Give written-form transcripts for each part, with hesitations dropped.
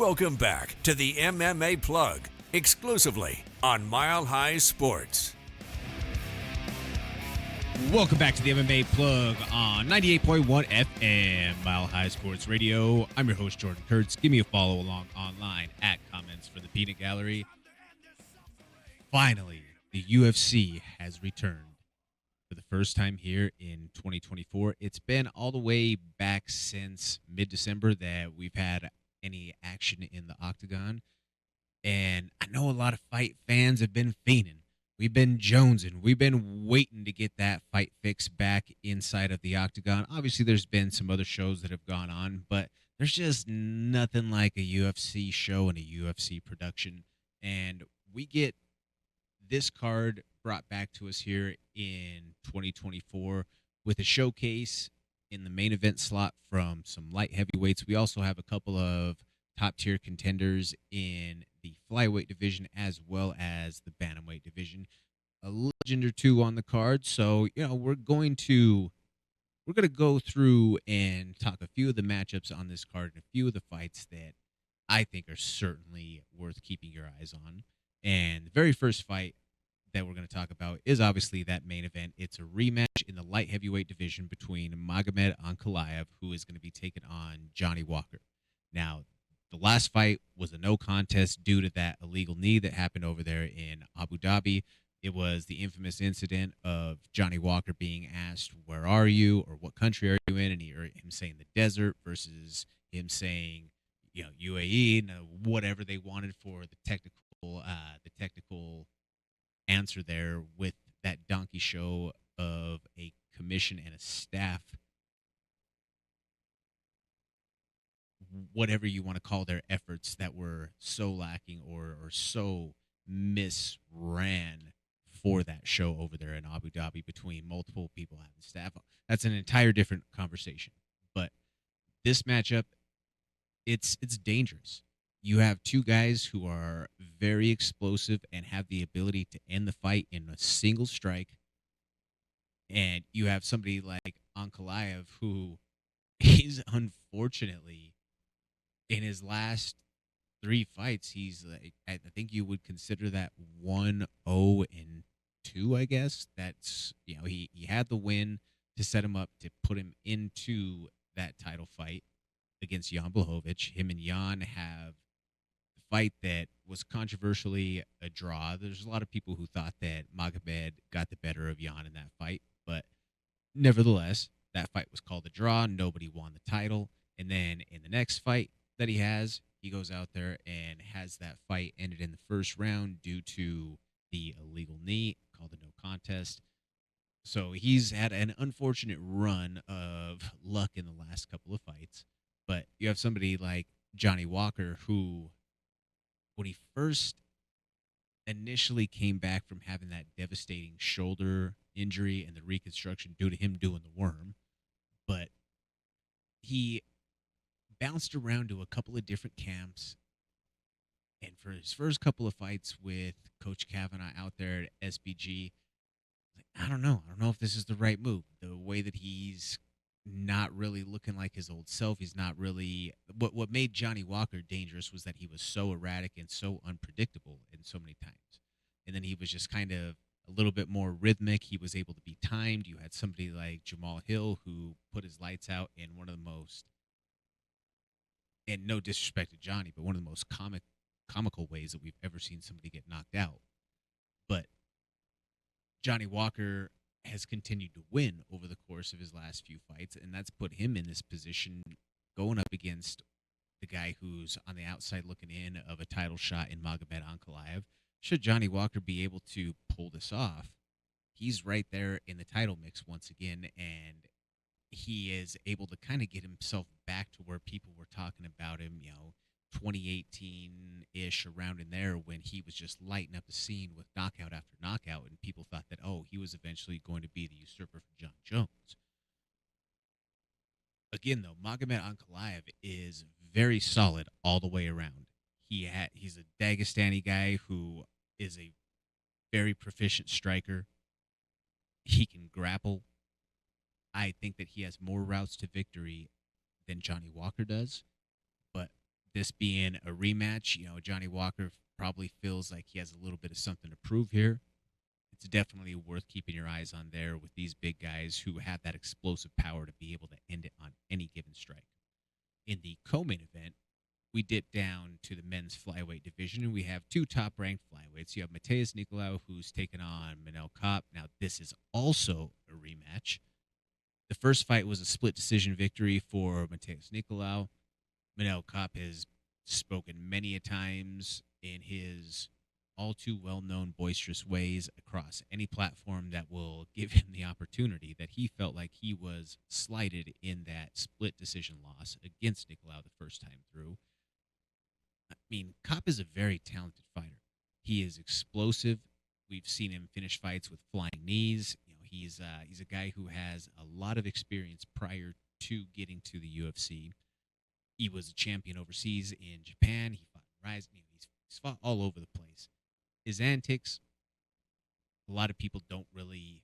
Welcome back to the MMA Plug, exclusively on Mile High Sports. Welcome back to the MMA Plug on 98.1 FM, Mile High Sports Radio. I'm your host, Jordan Kurtz. Give me a follow along online at Comments for the Peanut Gallery. Finally, the UFC has returned for the first time here in 2024. It's been all the way back since mid-December that we've had any action in the octagon. And I know a lot of fight fans have been fiending. We've been jonesing. We've been waiting to get that fight fix back inside of the octagon. Obviously, there's been some other shows that have gone on, but there's just nothing like a UFC show and a UFC production. And we get this card brought back to us here in 2024 with a showcase in the main event slot from some light heavyweights. We also have a couple of top-tier contenders in the flyweight division as well as the bantamweight division. A legend or two on the card. So, we're going to go through and talk a few of the matchups on this card and a few of the fights that I think are certainly worth keeping your eyes on. And the very first fight that we're going to talk about is obviously that main event. It's a rematch in the light heavyweight division between Magomed Ankalaev, who is going to be taking on Johnny Walker. Now, the last fight was a no contest due to that illegal knee that happened over there in Abu Dhabi. It was the infamous incident of Johnny Walker being asked, "Where are you?" or "What country are you in?" and him saying the desert versus him saying, UAE, and whatever they wanted for the technical answer there with that donkey show of a commission and a staff, whatever you want to call their efforts that were so lacking or so misran for that show over there in Abu Dhabi between multiple people having staff. That's an entire different conversation. But this matchup, it's dangerous. You have two guys who are very explosive and have the ability to end the fight in a single strike. And you have somebody like Ankalaev, who is unfortunately, in his last three fights, he's like, I think you would consider that 1-0-2, I guess. That's, he had the win to set him up to put him into that title fight against Jan Blachowicz. Him and Jan have the fight that was controversially a draw. There's a lot of people who thought that Magomed got the better of Jan in that fight, but nevertheless, that fight was called a draw. Nobody won the title. And then in the next fight that he goes out there and has that fight ended in the first round due to the illegal knee, called a no contest. So he's had an unfortunate run of luck in the last couple of fights. But you have somebody like Johnny Walker, who, when he first initially came back from having that devastating shoulder injury and the reconstruction due to him doing the worm, but he bounced around to a couple of different camps. And for his first couple of fights with Coach Kavanaugh out there at SBG, I don't know. I don't know if this is the right move. The way that he's not really looking like his old self. He's not really. What made Johnny Walker dangerous was that he was so erratic and so unpredictable in so many times. And then he was just kind of a little bit more rhythmic. He was able to be timed. You had somebody like Jamal Hill who put his lights out in one of the most, and no disrespect to Johnny, but one of the most comical ways that we've ever seen somebody get knocked out. But Johnny Walker has continued to win over the course of his last few fights, and that's put him in this position going up against the guy who's on the outside looking in of a title shot in Magomed Ankalaev. Should Johnny Walker be able to pull this off, he's right there in the title mix once again, and he is able to kind of get himself back to where people were talking about him, 2018-ish, around in there, when he was just lighting up the scene with knockout after knockout, and people thought that, he was eventually going to be the usurper for John Jones. Again, though, Magomed Ankalaev is very solid all the way around. He's a Dagestani guy who is a very proficient striker. He can grapple. I think that he has more routes to victory than Johnny Walker does. But this being a rematch, Johnny Walker probably feels like he has a little bit of something to prove here. It's definitely worth keeping your eyes on there with these big guys who have that explosive power to be able to end it on any given strike. In the co-main event, we dip down to the men's flyweight division, and we have two top-ranked flyweights. You have Matheus Nicolau, who's taken on Manel Kape. Now, this is also a rematch. The first fight was a split decision victory for Matheus Nicolau. Manel Kape has spoken many a times in his all too well-known boisterous ways across any platform that will give him the opportunity that he felt like he was slighted in that split decision loss against Nicolau the first time through. I mean, Kape is a very talented fighter. He is explosive. We've seen him finish fights with flying knees. He's a guy who has a lot of experience prior to getting to the UFC. He was a champion overseas in Japan. He fought in Rise. He's fought all over the place. His antics, a lot of people don't really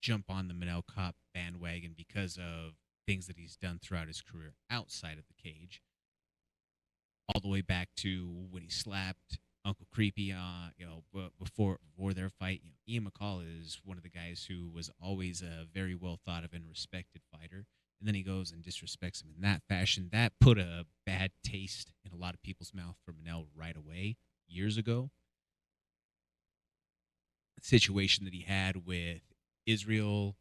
jump on the Manel Kape bandwagon because of things that he's done throughout his career outside of the cage. All the way back to when he slapped Uncle Creepy, before their fight. Ian McCall is one of the guys who was always a very well thought of and respected fighter, and then he goes and disrespects him in that fashion. That put a bad taste in a lot of people's mouth for Manel right away years ago. The situation that he had with Israel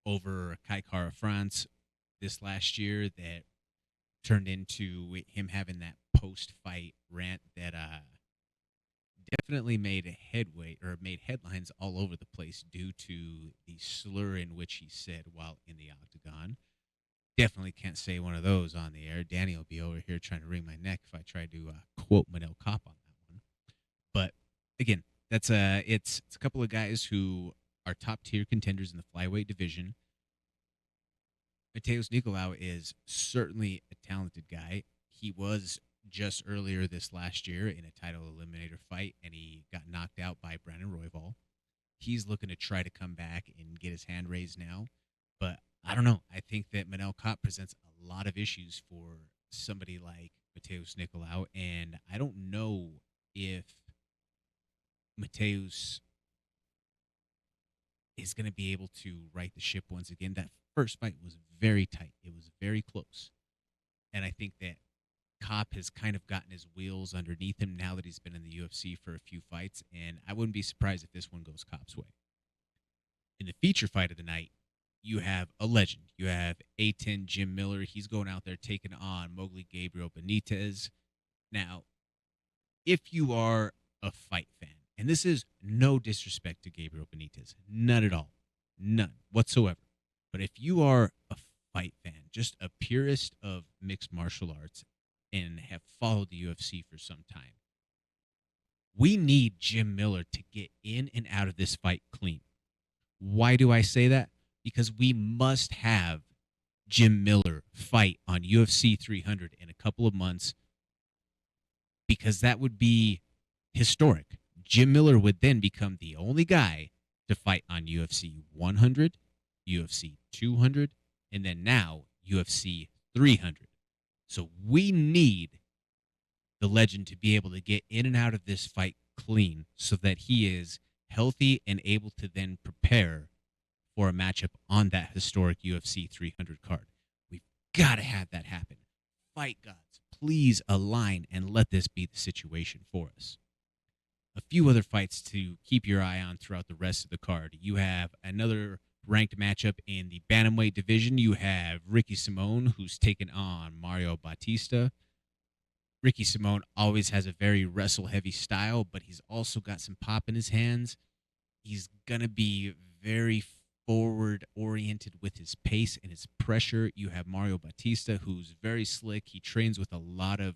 over Kai Kara France this last year that turned into him having that post-fight rant that definitely made headlines all over the place due to the slur in which he said while in the octagon. Definitely can't say one of those on the air. Danny will be over here trying to wring my neck if I try to quote Manel Kape on that one. But again, it's a couple of guys who are top tier contenders in the flyweight division. Matheus Nicolau is certainly a talented guy. He was just earlier this last year in a title eliminator fight, and he got knocked out by Brandon Royval. He's looking to try to come back and get his hand raised now. But I don't know. I think that Manel Kape presents a lot of issues for somebody like Matheus Nicolau, and I don't know if Matheus is going to be able to right the ship once again. That first fight was very tight. It was very close. And I think that Kape has kind of gotten his wheels underneath him now that he's been in the UFC for a few fights, and I wouldn't be surprised if this one goes Kape's way. In the feature fight of the night, you have a legend. You have A10 Jim Miller. He's going out there taking on Mowgli Gabriel Benitez. Now, if you are a fight fan, and this is no disrespect to Gabriel Benitez, none at all, none whatsoever, but if you are a fight fan, just a purist of mixed martial arts, and have followed the UFC for some time, we need Jim Miller to get in and out of this fight clean. Why do I say that? Because we must have Jim Miller fight on UFC 300 in a couple of months, because that would be historic. Jim Miller would then become the only guy to fight on UFC 100, UFC 200, and then now UFC 300. So we need the legend to be able to get in and out of this fight clean so that he is healthy and able to then prepare for a matchup on that historic UFC 300 card. We've got to have that happen. Fight gods, please align and let this be the situation for us. A few other fights to keep your eye on throughout the rest of the card. You have another ranked matchup in the bantamweight division. You have Ricky Simón, who's taken on Mario Bautista. Ricky Simón always has a very wrestle-heavy style, but he's also got some pop in his hands. He's going to be very forward-oriented with his pace and his pressure. You have Mario Bautista, who's very slick. He trains with a lot of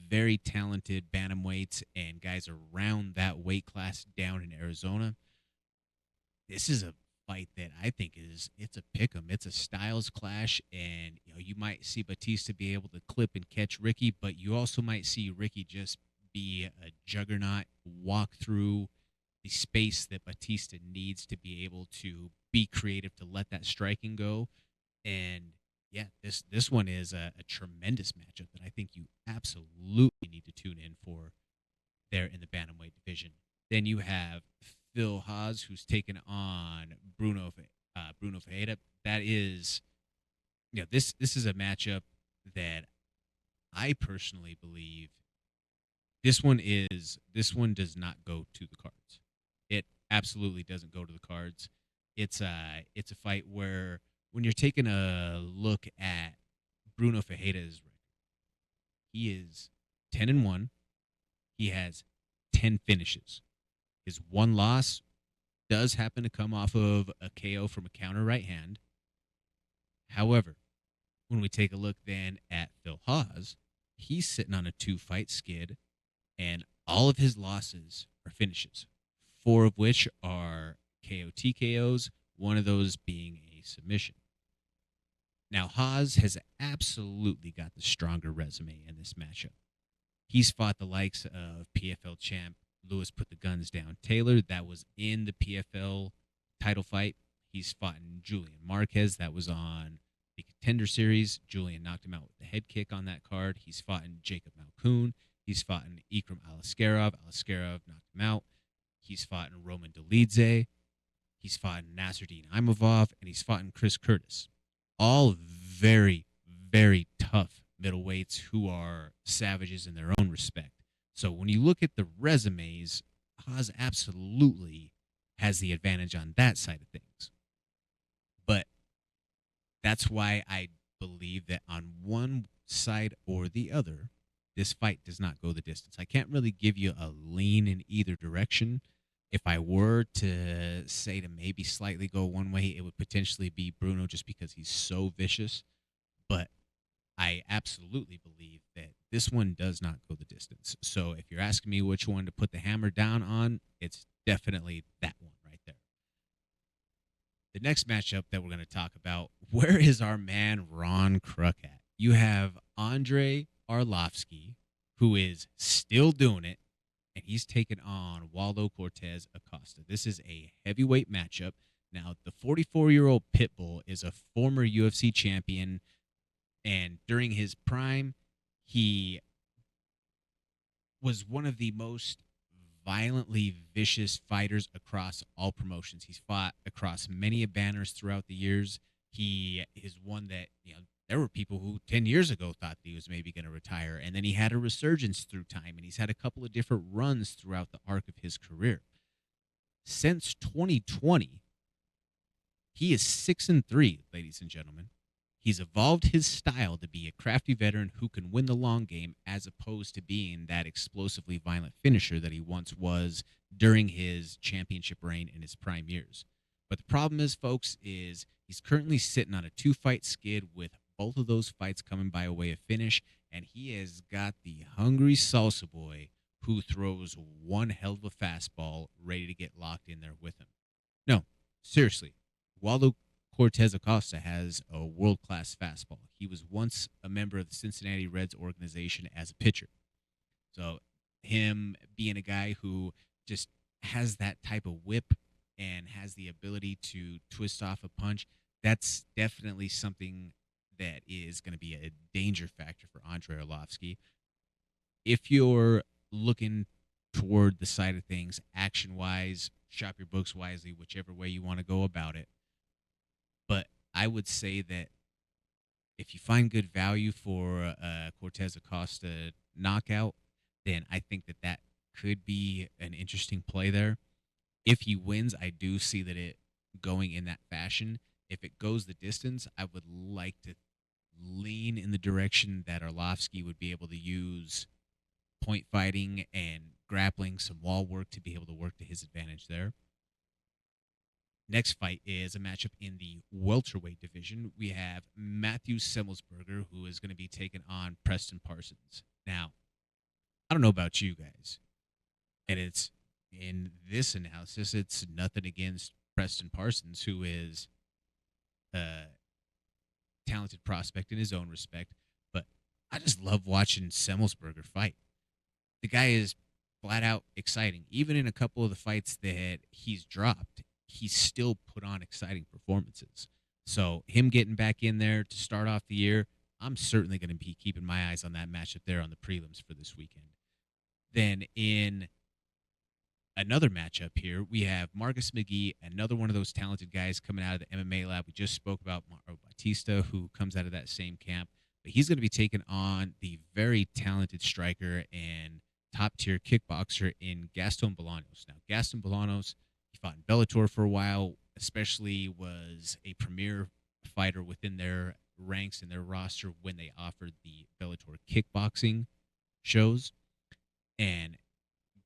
very talented bantamweights and guys around that weight class down in Arizona. This is a fight that I think it's a pick'em. It's a styles clash, and you might see Bautista be able to clip and catch Ricky, but you also might see Ricky just be a juggernaut, walk through the space that Bautista needs to be able to be creative to let that striking go. And Yeah, this one is a tremendous matchup that I think you absolutely need to tune in for there in the bantamweight division. Then you have Phil Haas, who's taken on Bruno Ferreira. That is, this is a matchup that I personally believe this one does not go to the cards. It absolutely doesn't go to the cards. It's a fight where when you're taking a look at Bruno Ferreira's record, he is 10-1. He has 10 finishes. His one loss does happen to come off of a KO from a counter right hand. However, when we take a look then at Phil Haas, he's sitting on a 2-fight skid, and all of his losses are finishes, 4 of which are KO TKOs, one of those being a submission. Now, Haas has absolutely got the stronger resume in this matchup. He's fought the likes of PFL champ Lewis Put the Guns Down Taylor. That was in the PFL title fight. He's fought in Julian Marquez. That was on the Contender Series. Julian knocked him out with the head kick on that card. He's fought in Jacob Malkoun. He's fought in Ikram Alaskarov. Alaskarov knocked him out. He's fought in Roman Dolidze. He's fought in Nasruddin Imavov. And he's fought in Chris Curtis. All very, very tough middleweights who are savages in their own respect. So when you look at the resumes, Haas absolutely has the advantage on that side of things. But that's why I believe that on one side or the other, this fight does not go the distance. I can't really give you a lean in either direction. If I were to say to maybe slightly go one way, it would potentially be Bruno just because he's so vicious. But I absolutely believe that this one does not go the distance. So if you're asking me which one to put the hammer down on, it's definitely that one right there. The next matchup that we're going to talk about, where is our man Ron Kruk at? You have Andre Arlovsky, who is still doing it, and he's taken on Waldo Cortes-Acosta. This is a heavyweight matchup. Now, the 44-year-old Pitbull is a former UFC champion, and during his prime, he was one of the most violently vicious fighters across all promotions. He's fought across many banners throughout the years. He is one that, there were people who 10 years ago thought that he was maybe going to retire, and then he had a resurgence through time, and he's had a couple of different runs throughout the arc of his career. Since 2020, he is 6-3, ladies and gentlemen. He's evolved his style to be a crafty veteran who can win the long game as opposed to being that explosively violent finisher that he once was during his championship reign in his prime years. But the problem is, folks, is he's currently sitting on a 2-fight skid with both of those fights coming by way of finish, and he has got the hungry salsa boy who throws one hell of a fastball ready to get locked in there with him. No, seriously, Waldo Cortes-Acosta has a world-class fastball. He was once a member of the Cincinnati Reds organization as a pitcher. So him being a guy who just has that type of whip and has the ability to twist off a punch, that's definitely something that is going to be a danger factor for Andre Arlovsky. If you're looking toward the side of things action-wise, shop your books wisely, whichever way you want to go about it. But I would say that if you find good value for a Cortes-Acosta knockout, then I think that could be an interesting play there. If he wins, I do see that it going in that fashion. If it goes the distance, I would like to lean in the direction that Arlovsky would be able to use point fighting and grappling, some wall work to be able to work to his advantage there. Next fight is a matchup in the welterweight division. We have Matheus Semmelsberger, who is going to be taking on Preston Parsons. Now, I don't know about you guys, and it's in this analysis, it's nothing against Preston Parsons, who is a talented prospect in his own respect, but I just love watching Semmelsberger fight. The guy is flat out exciting. Even in a couple of the fights that he's dropped, he's still put on exciting performances. So him getting back in there to start off the year, I'm certainly going to be keeping my eyes on that matchup there on the prelims for this weekend. Then in another matchup here, we have Marcus McGee, another one of those talented guys coming out of the MMA lab. We just spoke about Batista, who comes out of that same camp, but he's going to be taking on the very talented striker and top-tier kickboxer in Gaston Bolaños. Now, Gaston Bolaños, he fought in Bellator for a while, especially was a premier fighter within their ranks and their roster when they offered the Bellator kickboxing shows. And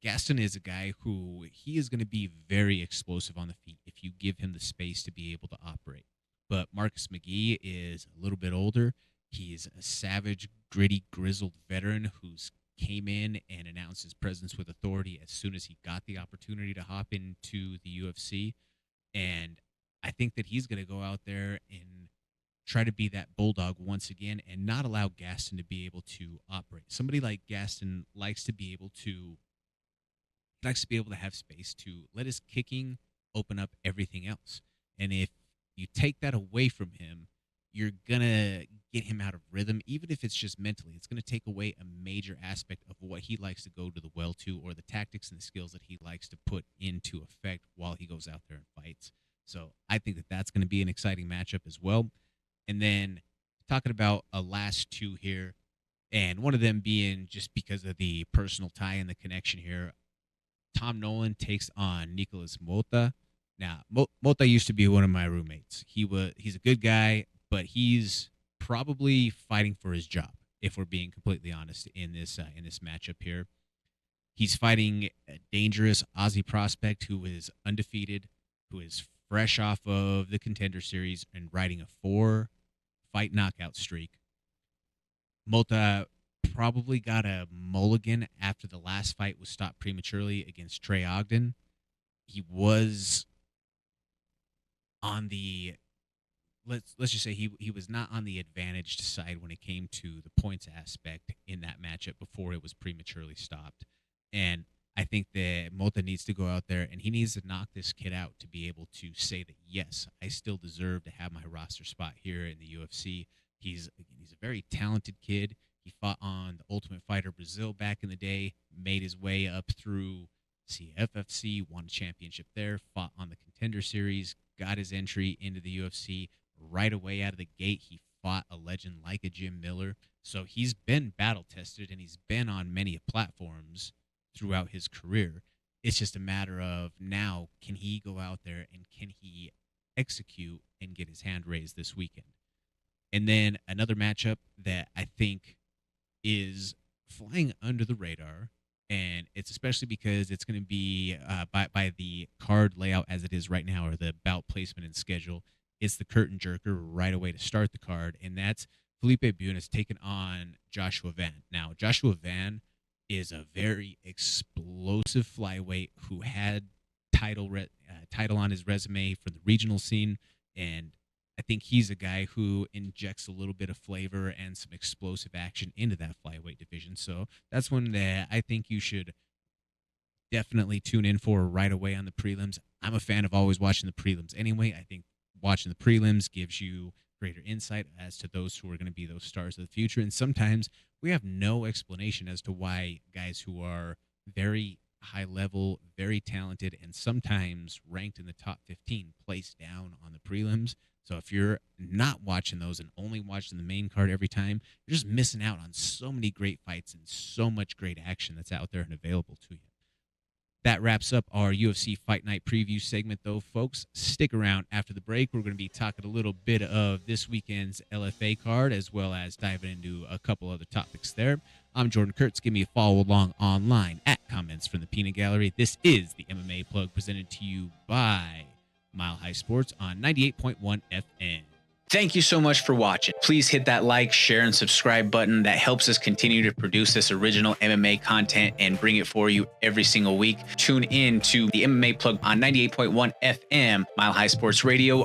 Gaston is a guy who he is going to be very explosive on the feet if you give him the space to be able to operate. But Marcus McGee is a little bit older. He's a savage, gritty, grizzled veteran who's came in and announced his presence with authority as soon as he got the opportunity to hop into the UFC. And I think that he's going to go out there and try to be that bulldog once again and not allow Gaston to be able to operate. Somebody like Gaston likes to be able to have space to let his kicking open up everything else. And if you take that away from him, you're going to get him out of rhythm, even if it's just mentally. It's going to take away a major aspect of what he likes to go to the well to, or the tactics and the skills that he likes to put into effect while he goes out there and fights. So I think that that's going to be an exciting matchup as well. And then talking about a last two here, and one of them being just because of the personal tie and the connection here, Tom Nolan takes on Nicolas Mota. Now, Mota used to be one of my roommates. He's a good guy, but he's probably fighting for his job, if we're being completely honest, in this matchup here. He's fighting a dangerous Aussie prospect who is undefeated, who is fresh off of the Contender Series and riding a 4-fight knockout streak. Mota probably got a mulligan after the last fight was stopped prematurely against Trey Ogden. He was on the let's just say he was not on the advantaged side when it came to the points aspect in that matchup before it was prematurely stopped. And I think that Mota needs to go out there and he needs to knock this kid out to be able to say that, yes, I still deserve to have my roster spot here in the UFC. He's a very talented kid. He fought on the Ultimate Fighter Brazil back in the day, made his way up through CFFC, won a championship there, fought on the Contender Series, got his entry into the UFC. Right away out of the gate, he fought a legend like a Jim Miller. So he's been battle-tested, and he's been on many platforms throughout his career. It's just a matter of now, can he go out there and can he execute and get his hand raised this weekend? And then another matchup that I think is flying under the radar, and it's especially because it's going to be by the card layout as it is right now, or the bout placement and schedule. It's the curtain jerker right away to start the card, and that's Felipe Buenas taking on Joshua Van. Now, Joshua Van is a very explosive flyweight who had title on his resume for the regional scene, and I think he's a guy who injects a little bit of flavor and some explosive action into that flyweight division. So that's one that I think you should definitely tune in for right away on the prelims. I'm a fan of always watching the prelims anyway. I think watching the prelims gives you greater insight as to those who are going to be those stars of the future. And sometimes we have no explanation as to why guys who are very high level, very talented, and sometimes ranked in the top 15 place down on the prelims. So if you're not watching those and only watching the main card every time, you're just missing out on so many great fights and so much great action that's out there and available to you. That wraps up our UFC Fight Night preview segment, though, folks. Stick around after the break. We're going to be talking a little bit of this weekend's LFA card, as well as diving into a couple other topics there. I'm Jordan Kurtz. Give me a follow along online at Comments from the Peanut Gallery. This is the MMA Plug presented to you by Mile High Sports on 98.1 FM. Thank you so much for watching. Please hit that like, share, and subscribe button. That helps us continue to produce this original MMA content and bring it for you every single week. Tune in to the MMA Plug on 98.1 FM, Mile High Sports Radio,